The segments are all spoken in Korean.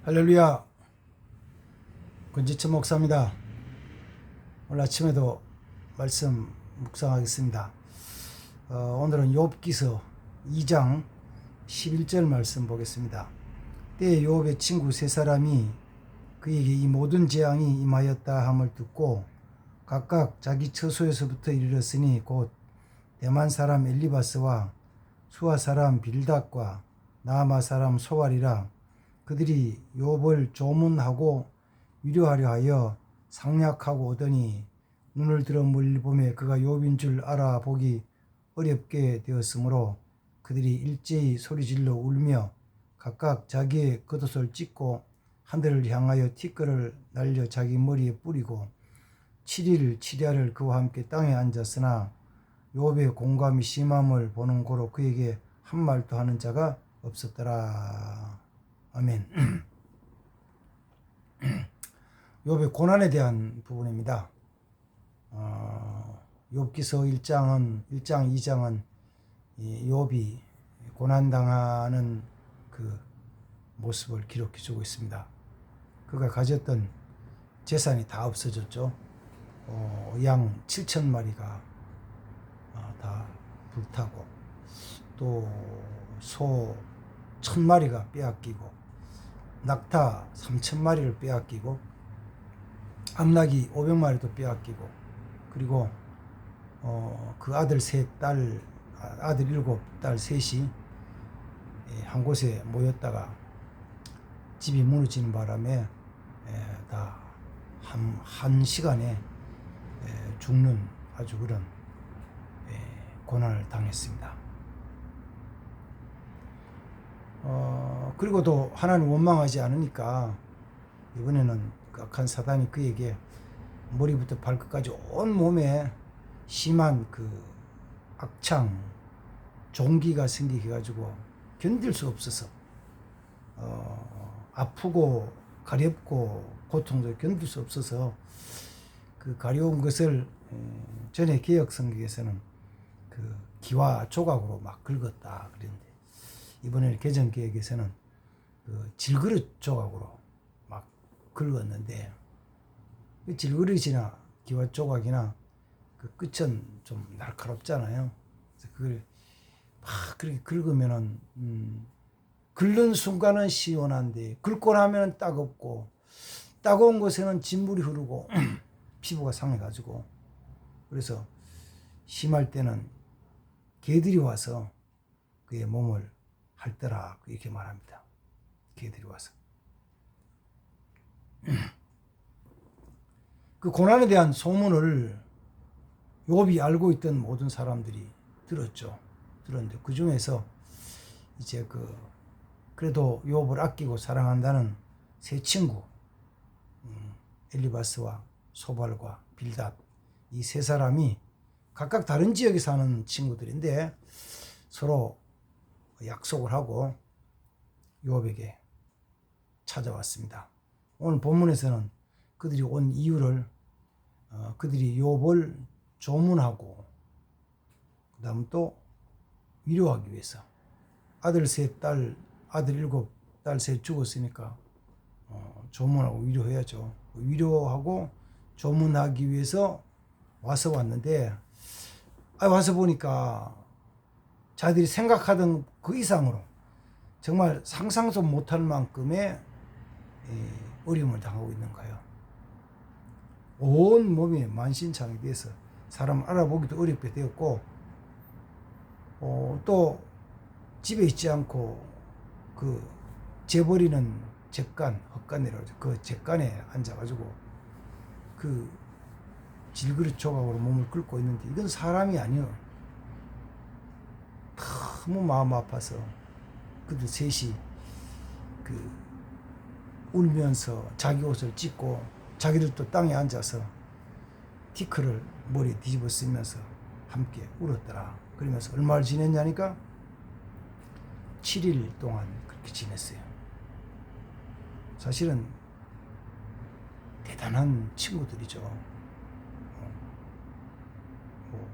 할렐루야. 권지천 목사입니다. 오늘 아침에도 말씀 묵상하겠습니다. 오늘은 욥기서 2장 11절 말씀 보겠습니다. 때에 욥의 친구 세 사람이 그에게 이 모든 재앙이 임하였다 함을 듣고 각각 자기 처소에서부터 이르렀으니 곧 대만 사람 엘리바스와 수아 사람 빌닷과 나아마 사람 소발이라. 그들이 욥을 조문하고 위로하려 하여 상략하고 오더니 눈을 들어 멀리 보매 그가 욥인 줄 알아보기 어렵게 되었으므로 그들이 일제히 소리질러 울며 각각 자기의 겉옷을 찢고 하늘을 향하여 티끌을 날려 자기 머리에 뿌리고 7일 7야를 그와 함께 땅에 앉았으나 욥의 공감이 심함을 보는 고로 그에게 한 말도 하는 자가 없었더라. 아멘. 욥의 고난에 대한 부분입니다. 욥기서 1장 2장은 욥이 고난당하는 그 모습을 기록해 주고 있습니다. 그가 가졌던 재산이 다 없어졌죠. 양 7천 마리가 다 불타고 또 소 1,000마리가 빼앗기고 낙타 3,000마리를 빼앗기고 암낙이 500마리도 빼앗기고 그리고 그 아들 셋, 아들 7, 딸 셋이 한 곳에 모였다가 집이 무너지는 바람에 다 한 시간에 죽는 아주 그런 고난을 당했습니다. 그리고도 하나님 원망하지 않으니까 이번에는 악한 사단이 그에게 머리부터 발끝까지 온 몸에 심한 그 악창, 종기가 생기게 해가지고 견딜 수 없어서 아프고 가렵고 고통도 견딜 수 없어서 그 가려운 것을 전에 개역 성경에서는 그 기와 조각으로 막 긁었다 그랬는데 이번에 개정 개역에서는 그 질그릇 조각으로 막 긁었는데 그 질그릇이나 기와 조각이나 그 끝은 좀 날카롭잖아요. 그래서 그걸 막 그렇게 긁으면은 긁는 순간은 시원한데 긁고 나면은 따갑고 따가운 곳에는 진물이 흐르고 피부가 상해가지고 그래서 심할 때는 개들이 와서 그의 몸을 핥더라 이렇게 말합니다. 개들이 와서 그 고난에 대한 소문을 욥이 알고 있던 모든 사람들이 들었는데 그 중에서 이제 그래도 욥을 아끼고 사랑한다는 세 친구 엘리바스와 소발과 빌닷 이 세 사람이 각각 다른 지역에 사는 친구들인데 서로 약속을 하고 욥에게 찾아왔습니다. 오늘 본문에서는 그들이 온 이유를 그들이 욥을 조문하고 그 다음 또 위로하기 위해서 아들 셋, 아들 7, 딸 셋 죽었으니까 조문하고 위로해야죠. 위로하고 조문하기 위해서 왔는데 와서 보니까 자기들이 생각하던 그 이상으로 정말 상상도 못할 만큼의 어려움을 당하고 있는 거예요. 온 몸이 만신창이 돼서 사람 알아보기도 어렵게 되었고 또 집에 있지 않고 그 재버리는 헛간이라고 하죠. 그 잿간에 앉아가지고 그 질그릇 조각으로 몸을 긁고 있는데 이건 사람이 아니요. 너무 마음 아파서 그들 셋이 울면서 자기 옷을 찢고 자기들도 땅에 앉아서 티크를 머리에 뒤집어 쓰면서 함께 울었더라. 그러면서 얼마를 지냈냐니까 7일 동안 그렇게 지냈어요. 사실은 대단한 친구들이죠.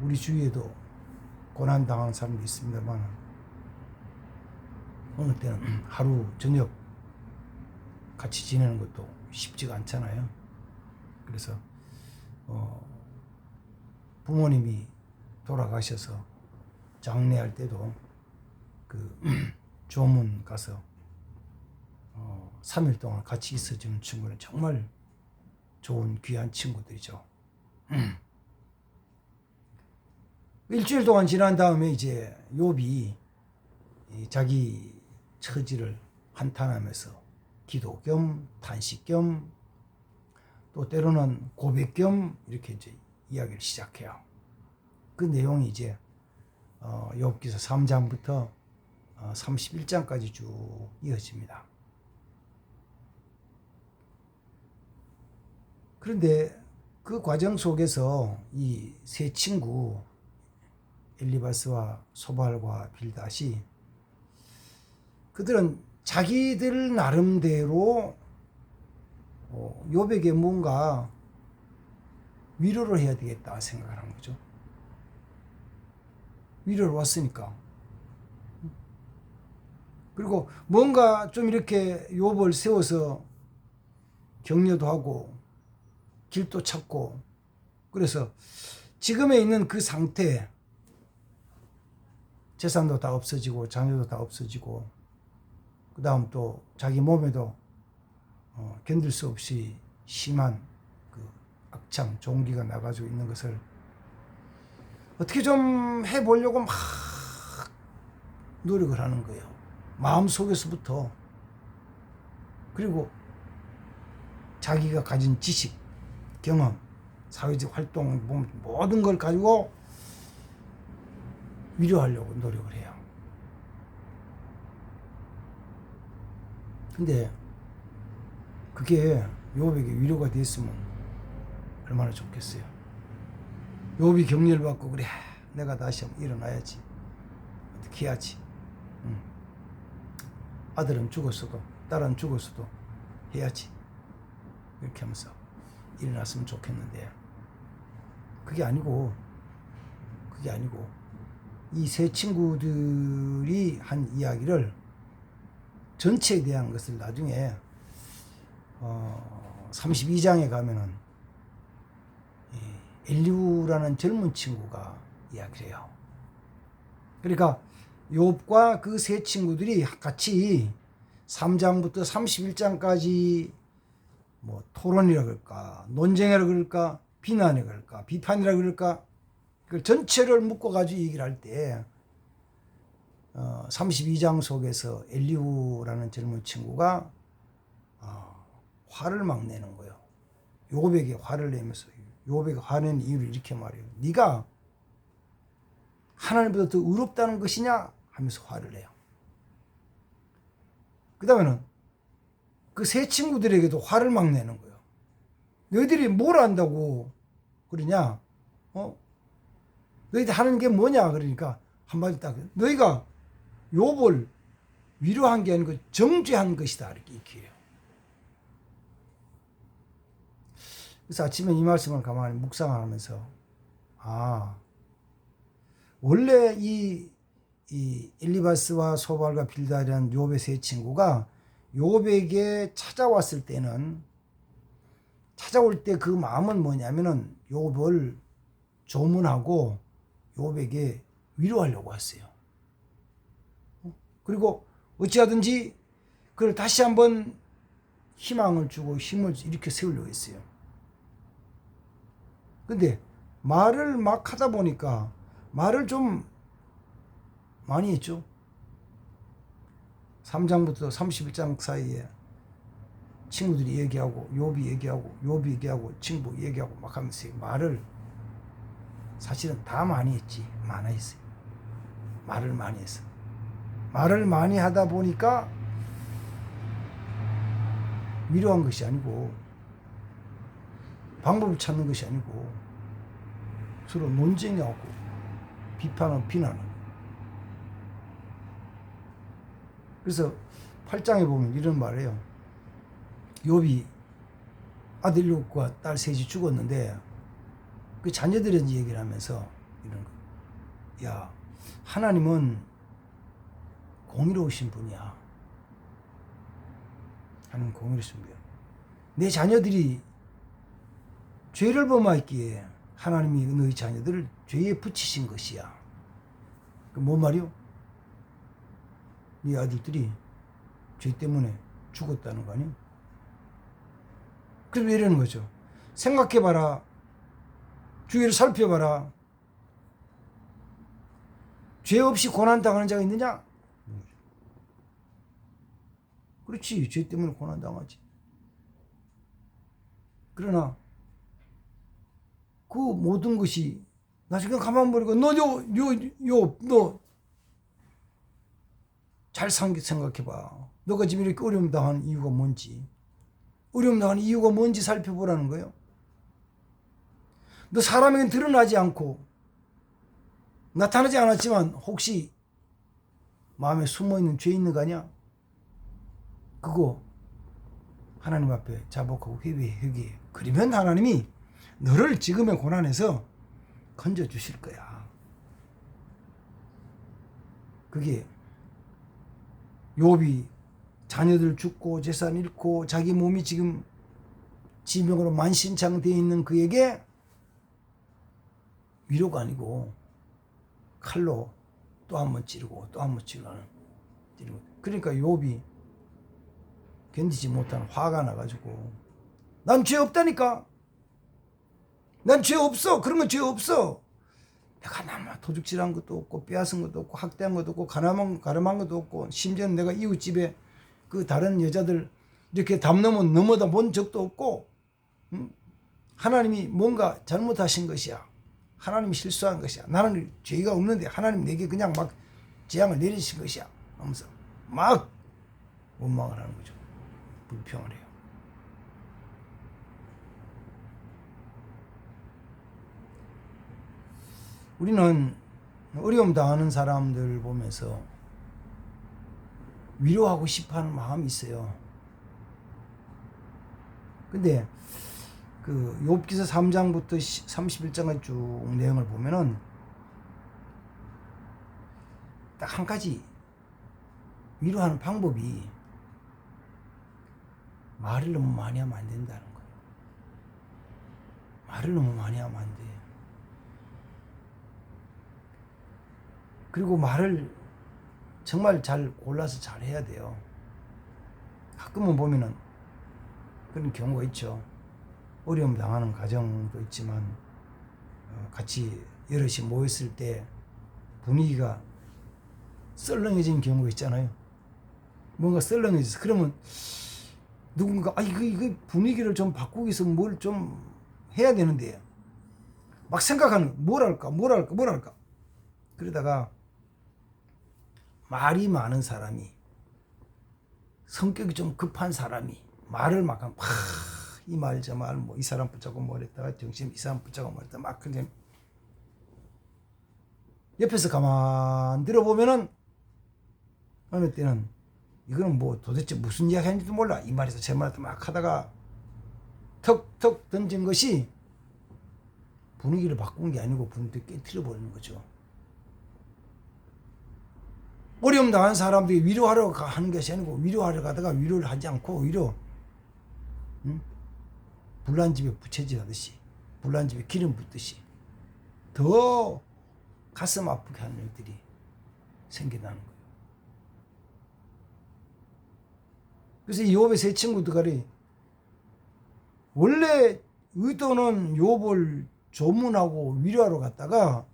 우리 주위에도 고난당한 사람도 있습니다만 어느 때는 하루 저녁 같이 지내는 것도 쉽지가 않잖아요. 그래서 부모님이 돌아가셔서 장례할 때도 그 조문 가서 3일 동안 같이 있어주는 친구는 정말 좋은 귀한 친구들이죠. 일주일 동안 지난 다음에 이제 욥이 자기 처지를 한탄하면서 기도 겸 탄식 겸 또 때로는 고백 겸 이렇게 이제 이야기를 시작해요. 그 내용이 이제 욥기서 3장부터 31장까지 쭉 이어집니다. 그런데 그 과정 속에서 이 세 친구 엘리바스와 소발과 빌닷이 그들은 자기들 나름대로 욥에게 뭔가 위로를 해야 되겠다 생각을 하는 거죠. 위로를 왔으니까. 그리고 뭔가 좀 이렇게 욥을 세워서 격려도 하고 길도 찾고, 그래서 지금에 있는 그 상태, 재산도 다 없어지고 자녀도 다 없어지고 그 다음 또 자기 몸에도 견딜 수 없이 심한 그 악창, 종기가 나가지고 있는 것을 어떻게 좀 해보려고 막 노력을 하는 거예요. 마음속에서부터. 그리고 자기가 가진 지식, 경험, 사회적 활동 모든 걸 가지고 위로하려고 노력을 해요. 근데 그게 욥에게 위로가 됐으면 얼마나 좋겠어요. 욥이 격려를 받고 그래 내가 다시 한번 일어나야지, 어떻게 해야지, 아들은 죽었어도 딸은 죽었어도 해야지, 이렇게 하면서 일어났으면 좋겠는데 그게 아니고 이 세 친구들이 한 이야기를 전체에 대한 것을 나중에 32장에 가면은 엘리후라는 젊은 친구가 이야기를 해요. 그러니까 욥과 그 세 친구들이 같이 3장부터 31장까지 뭐 토론이라 그럴까, 논쟁이라 그럴까, 비난이라 그럴까, 비판이라 그럴까, 그 전체를 묶어가지고 얘기를 할 때 32장 속에서 엘리후라는 젊은 친구가 화를 막 내는 거예요. 욥에게 화를 내면서 욥에게 화내는 이유를 이렇게 말해요. 네가 하나님보다 더 의롭다는 것이냐 하면서 화를 내요. 그 다음에는 그 세 친구들에게도 화를 막 내는 거예요. 너희들이 뭘 안다고 그러냐? 너희들 하는 게 뭐냐? 그러니까 한마디 딱 너희가 욥을 위로한 게 아니고 정죄한 것이다, 이렇게 얘기해요. 그래서 아침에 이 말씀을 가만히 묵상하면서 원래 이 엘리바스와 소발과 빌닷이라는 욥의 세 친구가 욥에게 찾아왔을 때는, 찾아올 때 그 마음은 뭐냐면은 욥을 조문하고 욥에게 위로하려고 했어요. 그리고 어찌하든지 그걸 다시 한번 희망을 주고 힘을 이렇게 세우려고 했어요. 근데 말을 막 하다 보니까 말을 좀 많이 했죠. 3장부터 31장 사이에 친구들이 얘기하고 욥이 얘기하고 친구 얘기하고 막 하면서 말을 사실은 다 많이 했지. 많아했어요. 말을 많이 했어. 말을 많이 하다 보니까 위로한 것이 아니고 방법을 찾는 것이 아니고 서로 논쟁하고 비판하고 비난하고. 그래서 8장에 보면 이런 말이에요. 욥이 아들 7과 딸 3이 죽었는데 그 자녀들은 얘기를 하면서 이런 거. 야, 하나님은 공의로우신 분이야. 하는 공의를 숨겨요. 내 자녀들이 죄를 범하였기에 하나님이 너희 자녀들을 죄에 붙이신 것이야. 그 뭔 말이요? 네 아들들이 죄 때문에 죽었다는 거 아니에요? 그래서 이러는 거죠. 생각해봐라. 주위를 살펴봐라. 죄 없이 고난당하는 자가 있느냐? 그렇지. 죄 때문에 고난당하지. 그러나 그 모든 것이 나중에 가만 보니까 너 잘 생각해봐. 너가 지금 이렇게 어려움 당하는 이유가 뭔지. 어려움 당하는 이유가 뭔지 살펴보라는 거예요. 너 사람에겐 드러나지 않고 나타나지 않았지만 혹시 마음에 숨어있는 죄 있는 거 아니야? 그거 하나님 앞에 자복하고 회개해. 그러면 하나님이 너를 지금의 고난에서 건져주실 거야. 그게 욥이 자녀들 죽고 재산 잃고 자기 몸이 지금 질병으로 만신창되어 있는 그에게 위로가 아니고 칼로 또 한 번 찌르고 또 한 번 찌르고. 그러니까 욥이 견디지 못한 화가 나가지고 난 죄 없다니까. 난 죄 없어. 그런 건 죄 없어. 내가 나만 도둑질한 것도 없고 빼앗은 것도 없고 학대한 것도 없고 가늠한 것도 없고 심지어는 내가 이웃집에 그 다른 여자들 이렇게 담 넘어다 본 적도 없고 하나님이 뭔가 잘못하신 것이야. 하나님이 실수한 것이야. 나는 죄가 없는데 하나님 내게 그냥 막 재앙을 내리신 것이야 하면서 막 원망을 하는 거죠. 불평을 해요. 우리는 어려움 당하는 사람들 보면서 위로하고 싶어하는 마음이 있어요. 근데 그 욥기서 3장부터 31장까지 쭉 내용을 보면은 딱 한 가지 위로하는 방법이 말을 너무 많이 하면 안 된다는 거예요. 말을 너무 많이 하면 안 돼. 그리고 말을 정말 잘 골라서 잘 해야 돼요. 가끔은 보면은 그런 경우가 있죠. 어려움 당하는 가정도 있지만 같이 여럿이 모였을 때 분위기가 썰렁해진 경우가 있잖아요. 뭔가 썰렁해져서 그러면 누군가 이거 분위기를 좀 바꾸기 위해서 뭘 좀 해야 되는데 막 생각하는 뭘 할까 그러다가 말이 많은 사람이 성격이 좀 급한 사람이 말을 막 하면 이 말 저 말 뭐 이 사람 붙잡고 뭐랬다가 정신 이 사람 붙잡고 뭐랬다 막 그냥 옆에서 가만 들어보면은 어느 때는 이거는 뭐 도대체 무슨 이야기 하는지도 몰라 이 말에서 제 말에서 막 하다가 턱턱 던진 것이 분위기를 바꾼 게 아니고 분위기를 깨트려 버리는 거죠. 어려움 당한 사람들이 위로하러 하는 것이 아니고 위로하러 가다가 위로를 하지 않고 오히려 불난 집에 부채질 하듯이 불난 집에 기름 붓듯이 더 가슴 아프게 하는 일들이 생겨나는 거예요. 그래서 이 욥의 세 친구들이 원래 의도는 욥을 조문하고 위로하러 갔다가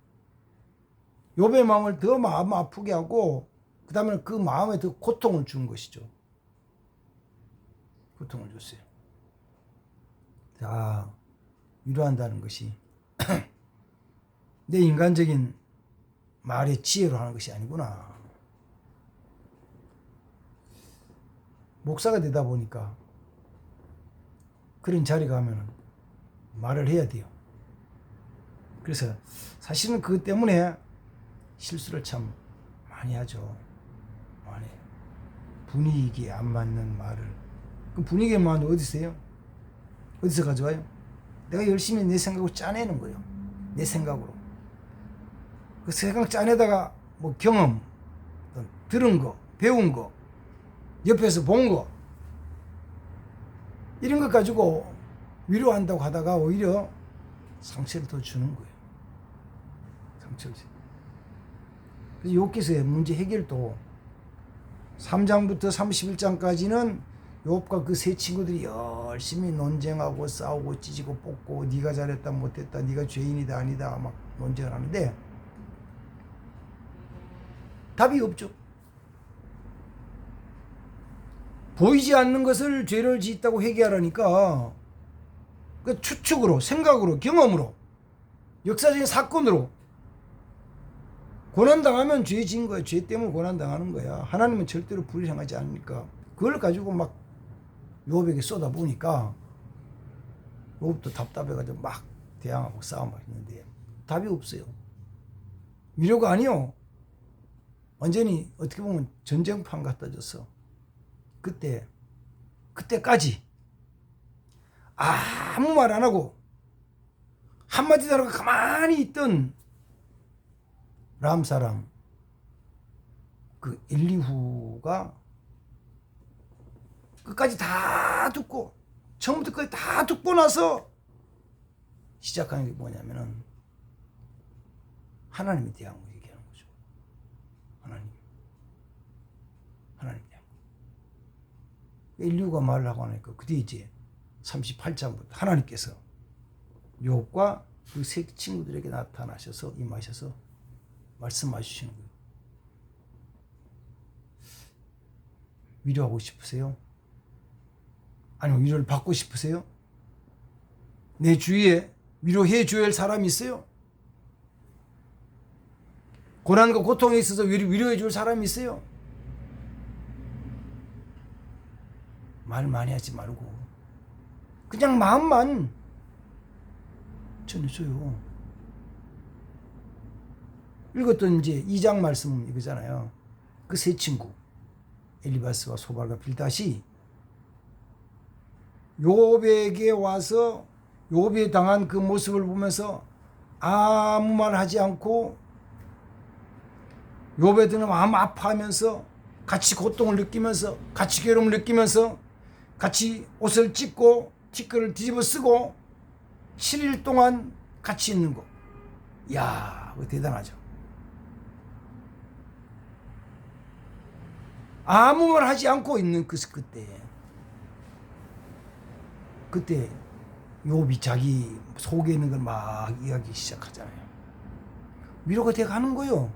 욥의 마음을 더 마음 아프게 하고 그 다음에 그 마음에 더 고통을 준 것이죠. 고통을 줬어요. 자, 위로한다는 것이 내 인간적인 말의 지혜로 하는 것이 아니구나. 목사가 되다 보니까 그런 자리 가면 말을 해야 돼요. 그래서 사실은 그것 때문에 실수를 참 많이 하죠. 많이. 분위기에 안 맞는 말을. 그럼 분위기에 맞는 어디서 해요? 어디서 가져와요? 내가 열심히 내 생각으로 짜내는 거예요. 내 생각으로. 그 생각 짜내다가 뭐 경험, 들은 거, 배운 거, 옆에서 본 거, 이런 것 가지고 위로한다고 하다가 오히려 상처를 더 주는 거예요. 상처를. 그래서 욥기서의 문제 해결도 3장부터 31장까지는 욥과 그 세 친구들이 열심히 논쟁하고 싸우고 찢고 뽑고 네가 잘했다 못했다 네가 죄인이다 아니다 막 논쟁을 하는데 답이 없죠. 보이지 않는 것을 죄를 짓다고 회개하라니까 그 추측으로 생각으로 경험으로 역사적인 사건으로 고난당하면 죄 진 거야. 죄 때문에 고난당하는 거야. 하나님은 절대로 불행하지 않으니까 그걸 가지고 막 욥에게 쏟아부으니까 욥도 답답해가지고 막 대항하고 싸움을 했는데 답이 없어요. 위로가 아니요. 완전히 어떻게 보면 전쟁판 갖다 줬어. 그때까지 아무 말 안 하고 한마디도 안 하고 가만히 있던 람 사람 그 엘리후가 끝까지 다 듣고 처음부터 끝까지 다 듣고 나서 시작하는 게 뭐냐면은 하나님에 대한 거 얘기하는 거죠. 하나님 대한 거. 엘리후가 말을 하고 하니까 그때 이제 38장부터 하나님께서 욥과 그 세 친구들에게 나타나셔서 임하셔서 말씀해 주시는 거예요. 위로하고 싶으세요? 아니면 위로를 받고 싶으세요? 내 주위에 위로해 줘야 할 사람이 있어요? 고난과 고통에 있어서 위로해 줄 사람이 있어요? 말 많이 하지 말고 그냥 마음만 전해줘요. 읽었던 이제 2장 말씀 이거잖아요. 그 세 친구 엘리바스와 소발과 빌닷이 욥에게 와서 욥이 당한 그 모습을 보면서 아무 말 하지 않고 욥에 드는 마음 아파하면서 같이 고통을 느끼면서 같이 괴로움을 느끼면서 같이 옷을 찢고 티끌을 뒤집어 쓰고 7일 동안 같이 있는 거. 이야, 그거 대단하죠. 아무 말 하지 않고 있는 그때 욥이 자기 속에 있는 걸 막 이야기 시작하잖아요. 위로가 돼 가는 거예요.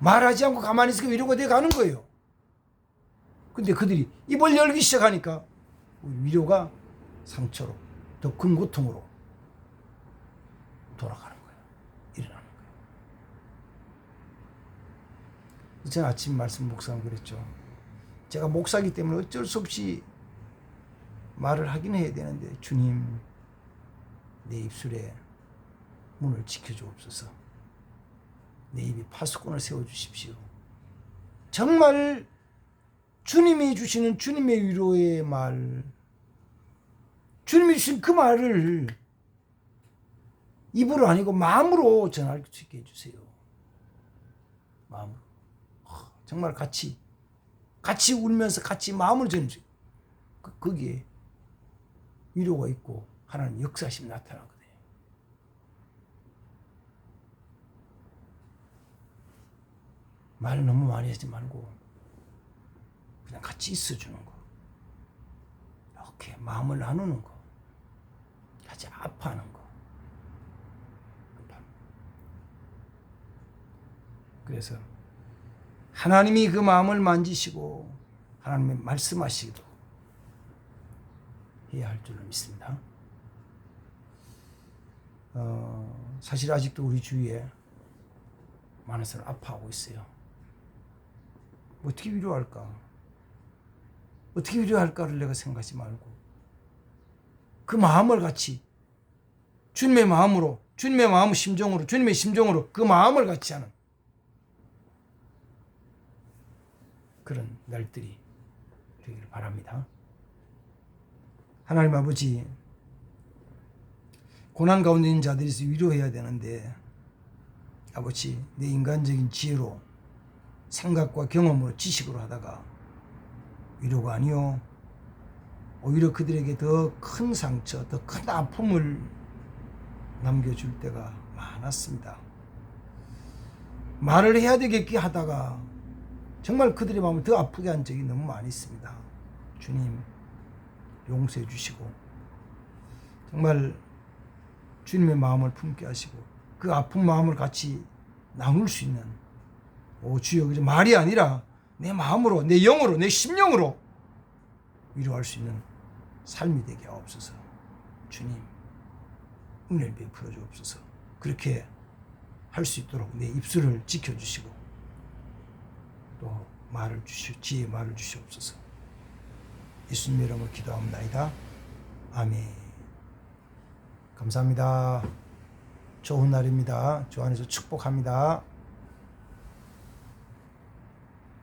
말하지 않고 가만히 있으니까 위로가 돼 가는 거예요. 근데 그들이 입을 열기 시작하니까 위로가 상처로 더 큰 고통으로 돌아가는 거예요. 일어나는 거예요. 제가 아침 말씀 묵상 그랬죠. 제가 목사기 때문에 어쩔 수 없이 말을 하긴 해야 되는데 주님 내 입술에 문을 지켜주옵소서. 내 입에 파수꾼을 세워주십시오. 정말 주님이 주시는 주님의 위로의 말, 주님이 주신 그 말을 입으로 아니고 마음으로 전할 수 있게 해주세요. 마음으로. 정말 같이 울면서 같이 마음을 전해주세요. 거기에 위로가 있고 하나님 역사심이 나타나거든요. 말을 너무 많이 하지 말고 그냥 같이 있어주는 거. 이렇게 마음을 나누는 거. 같이 아파하는 거. 그래서 하나님이 그 마음을 만지시고 하나님의 말씀하시기도 해야 할 줄로 믿습니다. 사실 아직도 우리 주위에 많은 사람 아파하고 있어요. 어떻게 위로할까? 어떻게 위로할까를 내가 생각하지 말고 그 마음을 같이 주님의 마음으로, 주님의 마음 심정으로, 주님의 심정으로 그 마음을 같이 하는 그런 날들이 되기를 바랍니다. 하나님 아버지, 고난 가운데 있는 자들에서 위로해야 되는데 아버지, 내 인간적인 지혜로 생각과 경험으로 지식으로 하다가 위로가 아니요 오히려 그들에게 더 큰 상처, 더 큰 아픔을 남겨줄 때가 많았습니다. 말을 해야 되겠기 하다가 정말 그들의 마음을 더 아프게 한 적이 너무 많이 있습니다. 주님 용서해 주시고 정말 주님의 마음을 품게 하시고 그 아픈 마음을 같이 나눌 수 있는 주여 그저 말이 아니라 내 마음으로 내 영으로 내 심령으로 위로할 수 있는 삶이 되게 하옵소서. 주님 은혜를 베풀어 주옵소서. 그렇게 할 수 있도록 내 입술을 지켜주시고 또 지혜의 말을 주시옵소서. 예수님의 이름으로 기도합니다. 아멘. 감사합니다. 좋은 날입니다. 주 안에서 축복합니다.